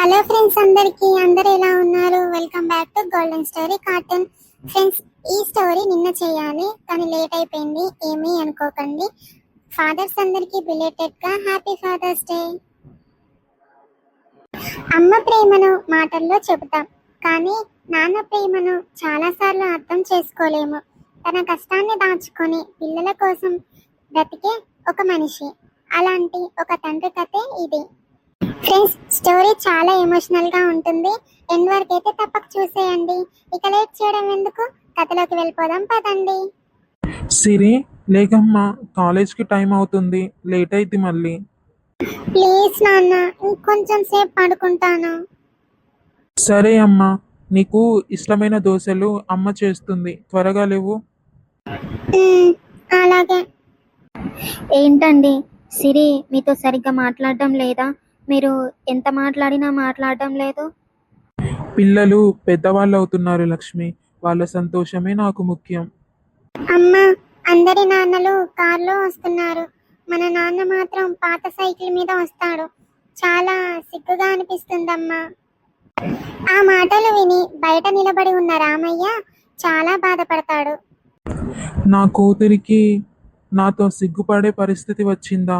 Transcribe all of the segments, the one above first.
Hello friends, అందరూ ఎలా ఉన్నారు? Welcome back to golden story cartoon. Friends, ఈ స్టోరీ నిన్న చేయాలి కానీ లేట్ అయిపోయింది, ఏమీ అనుకోకండి. ఫాదర్స్ అందరికీ బిలేటెడ్ గా హ్యాపీ ఫాదర్స్ డే. అమ్మ ప్రేమను మాటల్లో చెబుతాం, కానీ నాన్న ప్రేమను చాలాసార్లు అర్థం చేసుకోలేము. తన కష్టాన్ని దాచుకొని పిల్లల కోసం బ్రతికే ఒక మనిషి, అలాంటి ఒక తండ్రి కథే ఇది. ఫ్రెండ్స్, స్టోరీ చాలా ఎమోషనల్ గా ఉంటుంది. ఎండ్ వరకు అయితే తప్పక చూసేయండి. ఇక లేట్ చేయడం ఎందుకు, కథలోకి వెళ్ళిపోదాం పదండి. సిరి, లేకమ్మా, కాలేజ్కి టైం అవుతుంది, లేట్ అయింది మళ్ళీ. ప్లీజ్ నాన్న, ఇంకొంచెం సేపు పడుకుంటాను. సరే అమ్మా, నీకు ఇష్టమైన దోశలు అమ్మ చేస్తుంది, త్వరగా లేవు. అలాగే. ఏంటండి, సిరి మీతో సరిగ్గా మాట్లాడడం లేదా? మీరు ఎంత మాట్లాడినా మాట్లాడడం లేదు. పిల్లలు పెద్దవాళ్ళు అవుతున్నారు లక్ష్మి, వాళ్ళ సంతోషమే నాకు ముఖ్యం. అమ్మ, అందరి నాన్నలు కార్లో వస్తున్నారు, మన నాన్న మాత్రం పాత సైకిల్ మీద వస్తాడు. చాలా సిగ్గుగా అనిపిస్తుందమ్మా. ఆ మాటలు విని బయట నిలబడి ఉన్న రామయ్య చాలా బాధపడతాడు. నా కూతురికి నాతో సిగ్గుపడే పరిస్థితి వచ్చిందా?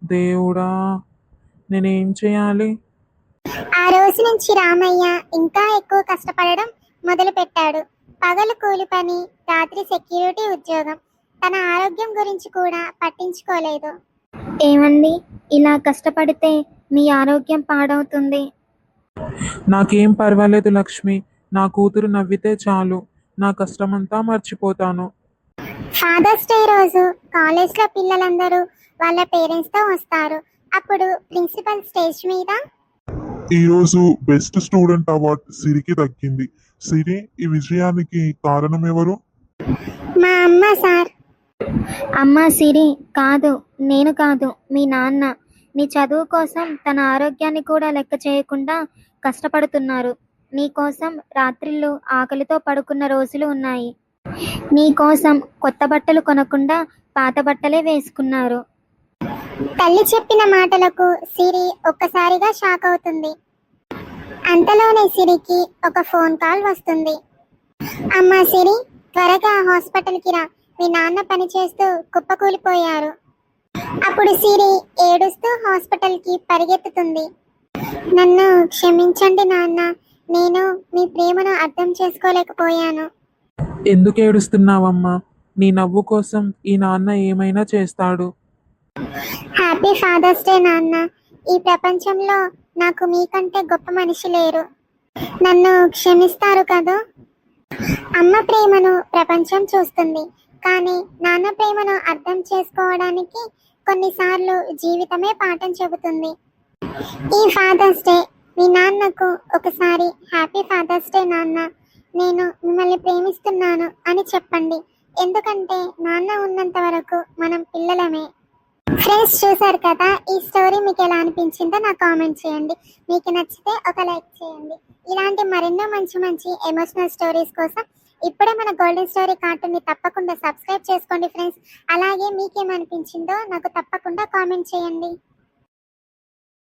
దేవుడా, నేనేం చేయాలి? ఆ రోజు నుంచి రామయ్య ఇంకా ఎక్కువ కష్టపడడం మొదలు పెట్టాడు. పగలు కూలి పని, రాత్రి సెక్యూరిటీ ఉద్యోగం. తన ఆరోగ్యం గురించి కూడా పట్టించుకోలేదు. ఏమండి, ఇలా కష్టపడితే మీ ఆరోగ్యం పాడవుతుంది. నాకేం పర్వాలేదు లక్ష్మి, నా కూతురు నవ్వితే చాలు, నా కష్టమంతా మర్చిపోతాను. ఫాదర్స్ డే రోజు కాలేజ్లో పిల్లలందరూ వాళ్ళ పేరెంట్స్తో వస్తారు. అప్పుడు ప్రిన్సిపల్ స్టేజ్ మీద, ఈరోజు బెస్ట్ స్టూడెంట్ అవార్డ్ సిరికి దక్కింది. సిరి, ఈ విజయానికి కారణం ఎవరు? మా అమ్మ సార్. అమ్మా సిరి, కాదు, నేను కాదు, మీ నాన్న. నీ చదువు కోసం తన ఆరోగ్యాన్ని కూడా లెక్క చేయకుండా కష్టపడుతున్నారు. నీ కోసం రాత్రిళ్ళు ఆకలితో పడుకున్న రోజులు ఉన్నాయి. నీ కోసం కొత్త బట్టలు కొనకుండా పాత బట్టలే వేసుకున్నారు. తల్లి చెప్పిన మాటలకు సిరి ఒక్కసారిగా షాక్ అవుతుంది. అంతలోనే సిరికి ఒక ఫోన్ కాల్ వస్తుంది. అమ్మా సిరి, త్వరగా హాస్పిటల్కి రా, మీ నాన్న పనిచేస్తూ కుప్పకూలిపోయారు. అప్పుడు సిరి ఏడుస్తూ హాస్పిటల్కి పరిగెత్తుతుంది. నన్ను క్షమించండి నాన్న, నేను మీ ప్రేమను అర్థం చేసుకోలేకపోయాను. ఎందుకు ఏడుస్తున్నావమ్మా? నీ నవ్వు కోసం ఈ నాన్న ఏమైనా చేస్తాడు. హ్యాపీ ఫాదర్స్ డే నాన్న. ఈ ప్రపంచంలో నాకు మీకంటే గొప్ప మనిషి లేరు. నన్ను క్షమిస్తారు కదా? అమ్మ ప్రేమను ప్రపంచం చూస్తుంది, కానీ నాన్న ప్రేమను అర్థం చేసుకోవడానికి కొన్నిసార్లు జీవితమే పాఠం చెబుతుంది. ఈ ఫాదర్స్ డే మీ నాన్నకు ఒకసారి హ్యాపీ ఫాదర్స్ డే నాన్న, నేను మిమ్మల్ని ప్రేమిస్తున్నాను అని చెప్పండి. ఎందుకంటే నాన్న ఉన్నంత వరకు మనం పిల్లలమే. ఫ్రెండ్స్, చూసారు కదా, ఈ స్టోరీ మీకు ఎలా అనిపించిందో నాకు కామెంట్ చేయండి. మీకు నచ్చితే ఒక లైక్ చేయండి. ఇలాంటి మరెన్నో మంచి మంచి ఎమోషనల్ స్టోరీస్ కోసం ఇప్పుడే మన గోల్డెన్ స్టోరీ కార్టూన్ని తప్పకుండా సబ్స్క్రైబ్ చేసుకోండి ఫ్రెండ్స్. అలాగే మీకేమనిపించిందో నాకు తప్పకుండా కామెంట్ చేయండి.